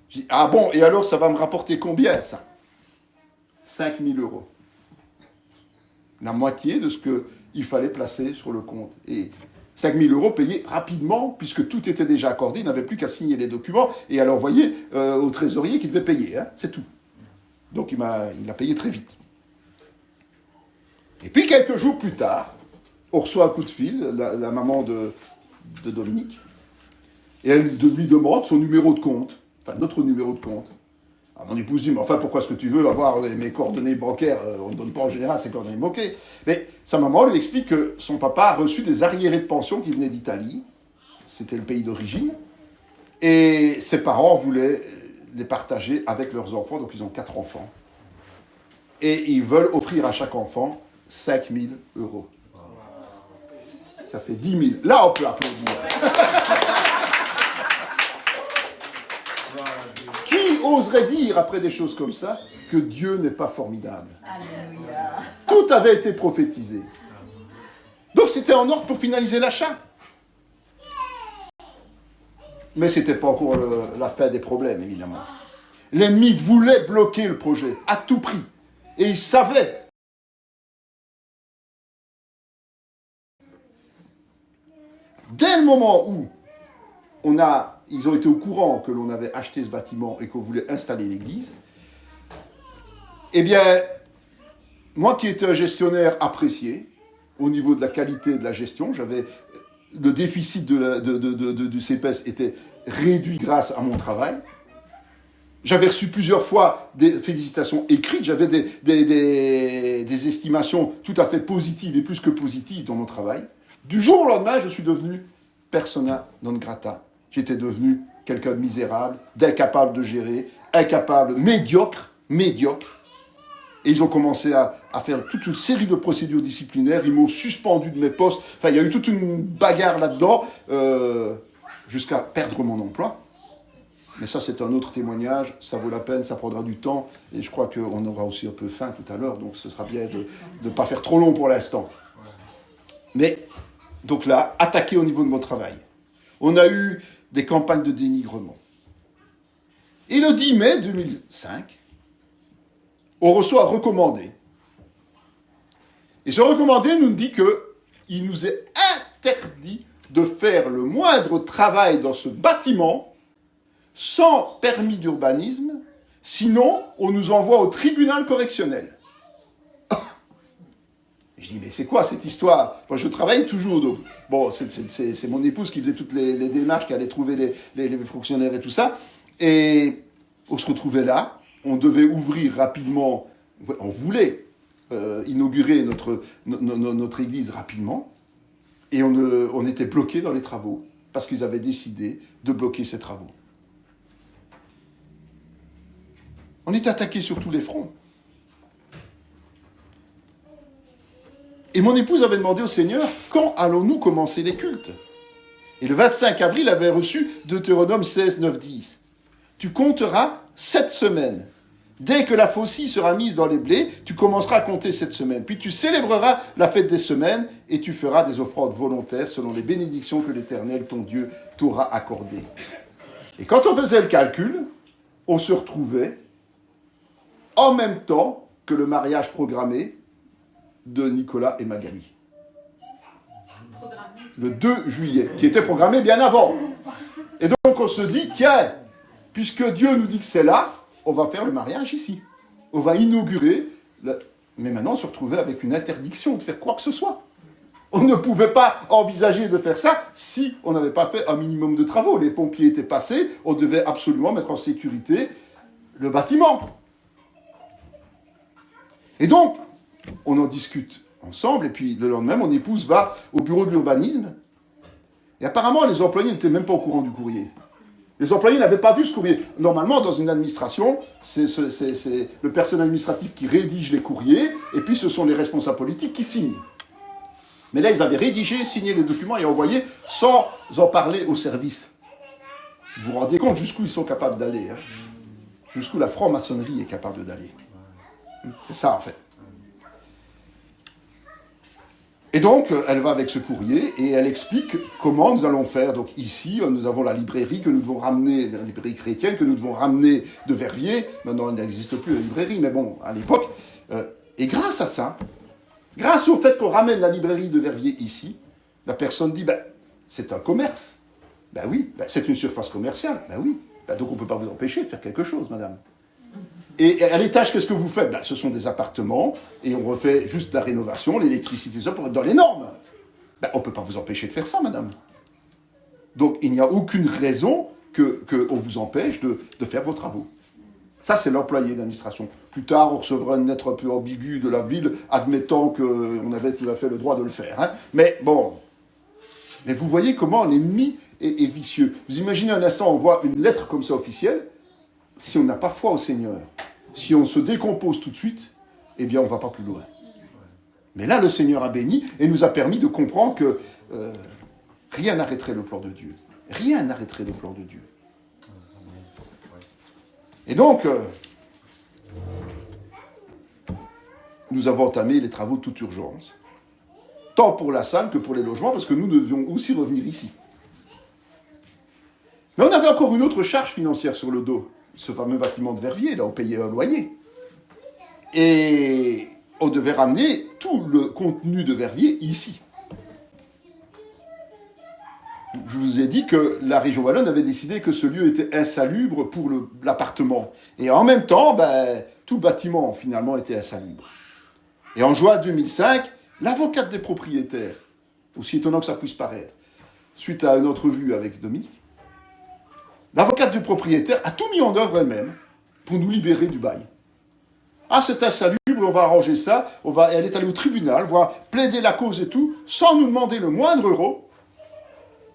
Je dis, ah bon, et alors, ça va me rapporter combien, ça? 5 000 €. La moitié de ce qu'il fallait placer sur le compte. Et 5 000 € payés rapidement, puisque tout était déjà accordé. Il n'avait plus qu'à signer les documents et à l'envoyer au trésorier qu'il devait payer. Hein, c'est tout. Donc il a payé très vite. Et puis, quelques jours plus tard, on reçoit un coup de fil, la maman de Dominique, et elle lui demande son numéro de compte, enfin notre numéro de compte. Alors, mon épouse dit, mais enfin, pourquoi est-ce que tu veux avoir mes coordonnées bancaires? On ne donne pas en général ses coordonnées bancaires. Mais sa maman lui explique que son papa a reçu des arriérés de pension qui venaient d'Italie, c'était le pays d'origine, et ses parents voulaient les partager avec leurs enfants, donc ils ont 4 enfants. Et ils veulent offrir à chaque enfant 5 000 €. Ça fait 10 000. Là, on peut applaudir. Qui oserait dire, après des choses comme ça, que Dieu n'est pas formidable? Alléluia. Tout avait été prophétisé. Donc, c'était en ordre pour finaliser l'achat. Mais ce n'était pas encore la fin des problèmes, évidemment. L'ennemi voulait bloquer le projet, à tout prix. Et il savait. Dès le moment où ils ont été au courant que l'on avait acheté ce bâtiment et qu'on voulait installer l'église, eh bien, moi qui étais un gestionnaire apprécié, au niveau de la qualité de la gestion, le déficit du CPS était réduit grâce à mon travail. J'avais reçu plusieurs fois des félicitations écrites, j'avais des estimations tout à fait positives et plus que positives dans mon travail. Du jour au lendemain, je suis devenu persona non grata. J'étais devenu quelqu'un de misérable, d'incapable de gérer, incapable, médiocre. Et ils ont commencé à faire toute une série de procédures disciplinaires. Ils m'ont suspendu de mes postes. Enfin, il y a eu toute une bagarre là-dedans, jusqu'à perdre mon emploi. Mais ça, c'est un autre témoignage. Ça vaut la peine, ça prendra du temps. Et je crois qu'on aura aussi un peu faim tout à l'heure. Donc, ce sera bien de ne pas faire trop long pour l'instant. Mais, donc là, attaqué au niveau de mon travail. On a eu des campagnes de dénigrement. Et le 10 mai 2005, on reçoit un recommandé. Et ce recommandé nous dit qu'il nous est interdit de faire le moindre travail dans ce bâtiment sans permis d'urbanisme, sinon on nous envoie au tribunal correctionnel. Je dis, mais c'est quoi cette histoire? Moi, je travaille toujours, donc. Bon, c'est mon épouse qui faisait toutes les démarches, qui allait trouver les fonctionnaires et tout ça. Et on se retrouvait là. On devait ouvrir rapidement. On voulait inaugurer notre église rapidement. Et on était bloqués dans les travaux parce qu'ils avaient décidé de bloquer ces travaux. On est attaqué sur tous les fronts. Et mon épouse avait demandé au Seigneur, quand allons-nous commencer les cultes? Et le 25 avril, elle avait reçu Deutéronome 16, 9, 10. Tu compteras 7 semaines. Dès que la faucille sera mise dans les blés, tu commenceras à compter 7 semaines. Puis tu célébreras la fête des semaines et tu feras des offrandes volontaires selon les bénédictions que l'Éternel, ton Dieu, t'aura accordées. Et quand on faisait le calcul, on se retrouvait en même temps que le mariage programmé de Nicolas et Magali. Le 2 juillet, qui était programmé bien avant. Et donc on se dit, tiens, puisque Dieu nous dit que c'est là, on va faire le mariage ici. On va inaugurer. Mais maintenant on se retrouvait avec une interdiction de faire quoi que ce soit. On ne pouvait pas envisager de faire ça si on n'avait pas fait un minimum de travaux. Les pompiers étaient passés, on devait absolument mettre en sécurité le bâtiment. Et donc, on en discute ensemble, et puis le lendemain, mon épouse va au bureau de l'urbanisme, et apparemment, les employés n'étaient même pas au courant du courrier. Les employés n'avaient pas vu ce courrier. Normalement, dans une administration, c'est le personnel administratif qui rédige les courriers, et puis ce sont les responsables politiques qui signent. Mais là, ils avaient rédigé, signé les documents et envoyé sans en parler au service. Vous vous rendez compte jusqu'où ils sont capables d'aller, hein, jusqu'où la franc-maçonnerie est capable d'aller. C'est ça, en fait. Et donc, elle va avec ce courrier et elle explique comment nous allons faire. Donc ici, nous avons la librairie que nous devons ramener, la librairie chrétienne que nous devons ramener de Verviers. Maintenant, il n'existe plus la librairie, mais bon, à l'époque. Et grâce à ça, grâce au fait qu'on ramène la librairie de Verviers ici, la personne dit, c'est un commerce. Ben oui, c'est une surface commerciale. Ben oui, donc on ne peut pas vous empêcher de faire quelque chose, madame. Et à l'étage, qu'est-ce que vous faites? Ce sont des appartements, et on refait juste la rénovation, l'électricité, ça, pour être dans les normes. On ne peut pas vous empêcher de faire ça, madame. Donc, il n'y a aucune raison qu'on vous empêche de faire vos travaux. Ça, c'est l'employé d'administration. Plus tard, on recevra une lettre un peu ambiguë de la ville, admettant qu'on avait tout à fait le droit de le faire. Hein. Mais bon, mais vous voyez comment l'ennemi est vicieux. Vous imaginez un instant, on voit une lettre comme ça officielle, si on n'a pas foi au Seigneur, si on se décompose tout de suite, eh bien, on ne va pas plus loin. Mais là, le Seigneur a béni et nous a permis de comprendre que rien n'arrêterait le plan de Dieu. Rien n'arrêterait le plan de Dieu. Et donc, nous avons entamé les travaux de toute urgence, tant pour la salle que pour les logements, parce que nous devions aussi revenir ici. Mais on avait encore une autre charge financière sur le dos. Ce fameux bâtiment de Verviers, là, on payait un loyer. Et on devait ramener tout le contenu de Verviers ici. Je vous ai dit que la région wallonne avait décidé que ce lieu était insalubre pour l'appartement. Et en même temps, tout bâtiment, finalement, était insalubre. Et en juin 2005, l'avocate des propriétaires, aussi étonnant que ça puisse paraître, suite à une entrevue avec Dominique, l'avocate du propriétaire a tout mis en œuvre elle-même pour nous libérer du bail. Ah, c'est insalubre, on va arranger ça, elle est allée au tribunal, voir plaider la cause et tout, sans nous demander le moindre euro,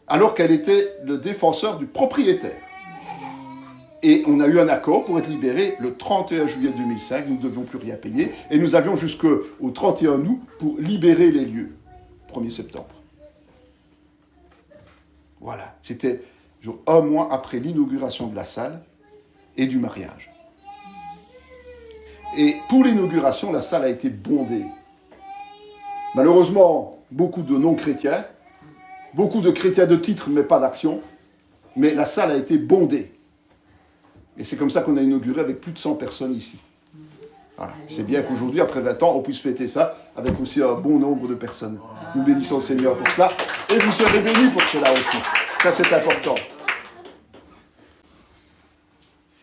alors qu'elle était le défenseur du propriétaire. Et on a eu un accord pour être libérés le 31 juillet 2005, nous ne devions plus rien payer, et nous avions jusqu'au 31 août pour libérer les lieux, 1er septembre. Voilà, c'était un mois après l'inauguration de la salle et du mariage. Et pour l'inauguration, la salle a été bondée. Malheureusement, beaucoup de non-chrétiens, beaucoup de chrétiens de titre, mais pas d'action, mais la salle a été bondée. Et c'est comme ça qu'on a inauguré avec plus de 100 personnes ici. Voilà. C'est bien qu'aujourd'hui, après 20 ans, on puisse fêter ça avec aussi un bon nombre de personnes. Nous bénissons le Seigneur pour cela, et vous serez bénis pour cela aussi. Ça, c'est important.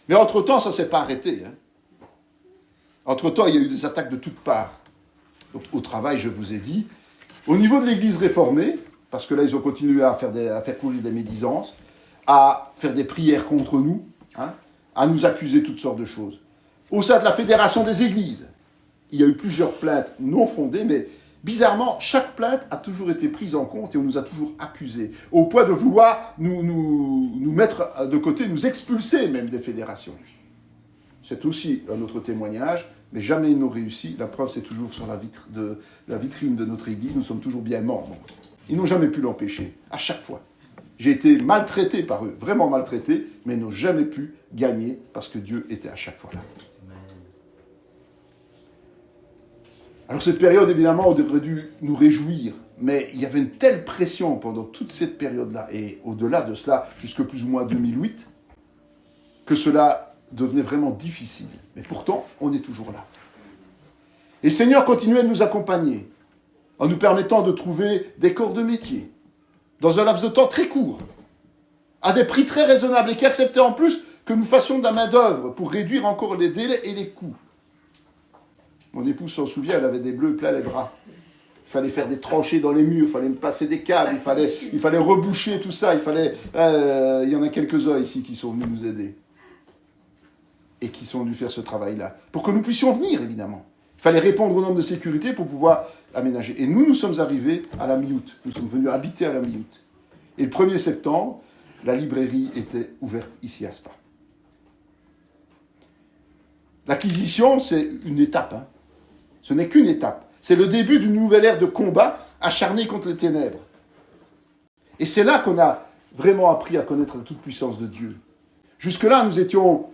Mais entre-temps, ça ne s'est pas arrêté. Hein. Entre-temps, il y a eu des attaques de toutes parts. Donc, au travail, je vous ai dit. Au niveau de l'Église réformée, parce que là, ils ont continué à faire courir des médisances, à faire des prières contre nous, hein, à nous accuser toutes sortes de choses. Au sein de la Fédération des Églises, il y a eu plusieurs plaintes non fondées, mais bizarrement, chaque plainte a toujours été prise en compte et on nous a toujours accusés, au point de vouloir nous mettre de côté, nous expulser même des fédérations. C'est aussi un autre témoignage, mais jamais ils n'ont réussi. La preuve, c'est toujours sur la vitrine de notre Église, nous sommes toujours bien membres. Ils n'ont jamais pu l'empêcher, à chaque fois. J'ai été maltraité par eux, vraiment maltraité, mais ils n'ont jamais pu gagner parce que Dieu était à chaque fois là. Alors cette période, évidemment, on devrait dû nous réjouir, mais il y avait une telle pression pendant toute cette période-là, et au-delà de cela, jusque plus ou moins 2008, que cela devenait vraiment difficile. Mais pourtant, on est toujours là. Et le Seigneur continuait de nous accompagner, en nous permettant de trouver des corps de métier, dans un laps de temps très court, à des prix très raisonnables, et qui acceptaient en plus que nous fassions de la main-d'œuvre pour réduire encore les délais et les coûts. Mon épouse s'en souvient, elle avait des bleus plein les bras. fallait faire des tranchées dans les murs, il fallait passer des câbles, il fallait reboucher tout ça, il y en a quelques-uns ici qui sont venus nous aider. Et qui sont venus faire ce travail-là. Pour que nous puissions venir, évidemment. Il fallait répondre aux normes de sécurité pour pouvoir aménager. Et nous sommes arrivés à la mi-août. Nous sommes venus habiter à la mi-août. Et le 1er septembre, la librairie était ouverte ici à Spa. L'acquisition, c'est une étape. Hein. Ce n'est qu'une étape. C'est le début d'une nouvelle ère de combat acharné contre les ténèbres. Et c'est là qu'on a vraiment appris à connaître la toute-puissance de Dieu. Jusque-là, nous étions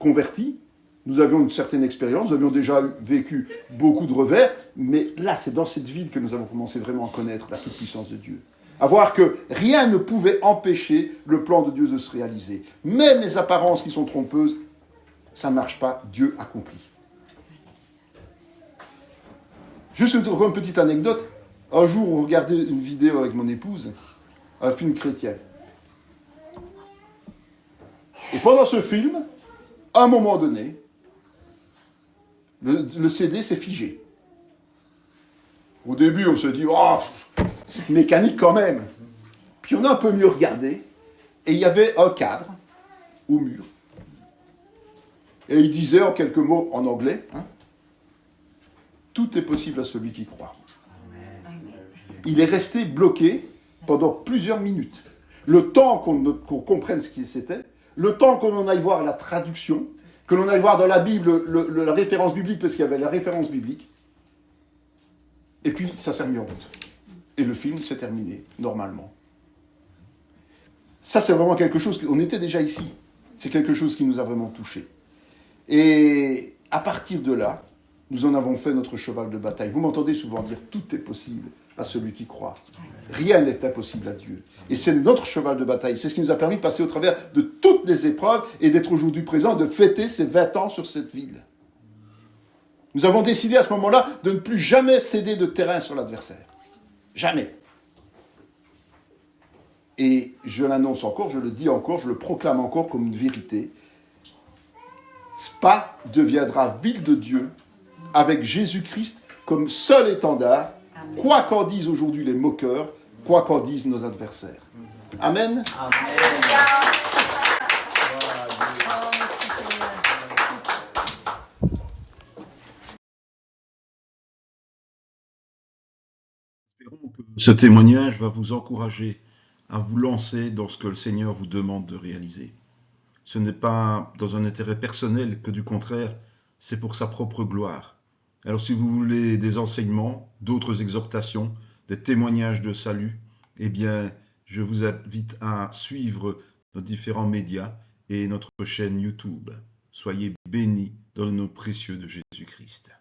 convertis, nous avions une certaine expérience, nous avions déjà vécu beaucoup de revers, mais là, c'est dans cette ville que nous avons commencé vraiment à connaître la toute-puissance de Dieu. À voir que rien ne pouvait empêcher le plan de Dieu de se réaliser. Même les apparences qui sont trompeuses, ça ne marche pas, Dieu accomplit. Juste une petite anecdote. Un jour, on regardait une vidéo avec mon épouse, un film chrétien. Et pendant ce film, à un moment donné, le CD s'est figé. Au début, on se dit, oh, c'est mécanique quand même. Puis on a un peu mieux regardé, et il y avait un cadre au mur. Et il disait en quelques mots en anglais, hein, tout est possible à celui qui croit. Il est resté bloqué pendant plusieurs minutes. Le temps qu'on comprenne ce que c'était, le temps que l'on aille voir la traduction, que l'on aille voir dans la Bible la référence biblique, parce qu'il y avait la référence biblique. Et puis, ça s'est remis en route. Et le film s'est terminé, normalement. Ça, c'est vraiment quelque chose... On était déjà ici. C'est quelque chose qui nous a vraiment touchés. Et à partir de là, nous en avons fait notre cheval de bataille. Vous m'entendez souvent dire « tout est possible à celui qui croit ». Rien n'est impossible à Dieu. Et c'est notre cheval de bataille. C'est ce qui nous a permis de passer au travers de toutes les épreuves et d'être aujourd'hui présents, de fêter ces 20 ans sur cette ville. Nous avons décidé à ce moment-là de ne plus jamais céder de terrain sur l'adversaire. Jamais. Et je l'annonce encore, je le dis encore, je le proclame encore comme une vérité. Spa deviendra ville de Dieu avec Jésus-Christ comme seul étendard, quoi qu'en disent aujourd'hui les moqueurs, quoi qu'en disent nos adversaires. Amen. Amen. Espérons que ce témoignage va vous encourager à vous lancer dans ce que le Seigneur vous demande de réaliser. Ce n'est pas dans un intérêt personnel que du contraire, c'est pour sa propre gloire. Alors si vous voulez des enseignements, d'autres exhortations, des témoignages de salut, eh bien, je vous invite à suivre nos différents médias et notre chaîne YouTube. Soyez bénis dans le nom précieux de Jésus-Christ.